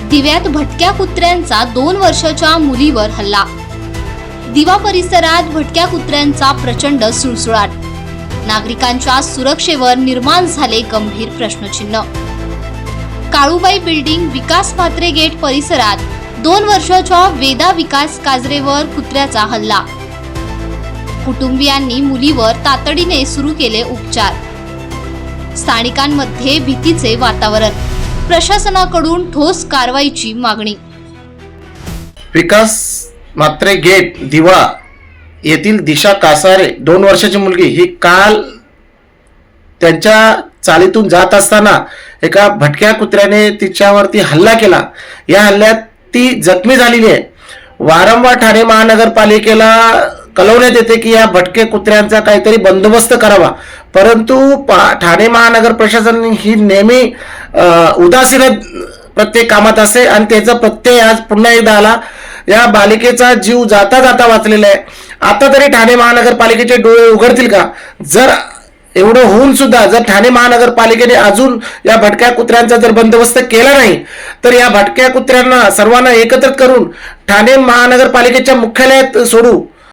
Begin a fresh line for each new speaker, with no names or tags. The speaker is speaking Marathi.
दिव्यात भटक्या कुत्र्यांचा 2 वर्षाच्या मुलीवर हल्ला। दिवा परिसरात भटक्या कुत्र्यांचा प्रचंड सुळसुळाट। नागरिकांच्या सुरक्षेवर निर्माण झाले गंभीर प्रश्नचिन्ह। काळूबाई बिल्डिंग विकास म्हात्रे गेट परिसरात 2 वर्षाच्या वेदा विकास काजरेवर कुत्र्याचा हल्ला। कुटुंबियांनी मुलीवर तातडीने सुरू केले उपचार। स्थानिकांमध्ये भीतीचे वातावरण। प्रशासनाकडून ठोस कारवाईची मागणी।
विकास म्हात्रे गेट दिवा येथील दिशा कासारे 2 वर्षाची मुलगी ही काल त्यांच्या चालीतून जात असताना एका भटक्या कुत्र्याने तिच्यावरती हल्ला केला। या हल्ल्यात ती जखमी झालेली आहे। वारंवार ठाणे महानगरपालिकेला कळवण्यात येते की या भटके कुत्र्यांचा काहीतरी बंदोबस्त करावा, परंतु ठाणे महानगर प्रशासन ही नेहमी उदासीन प्रत्येक कामात असते आणि त्याचा प्रत्यय आज पुन्हा एकदा आला। या बालिकेचा जीव जाता जाता वाचलेला आहे। आता तरी ठाणे महानगरपालिकेचे डोळे उघडतील का? जर एवढं होऊन सुद्धा जर ठाणे महानगरपालिकेने अजून या भटक्या कुत्र्यांचा जर बंदोबस्त केला नाही तर या भटक्या कुत्र्यांना सर्वांना एकत्रित करून ठाणे महानगरपालिकेच्या मुख्यालयात सोडू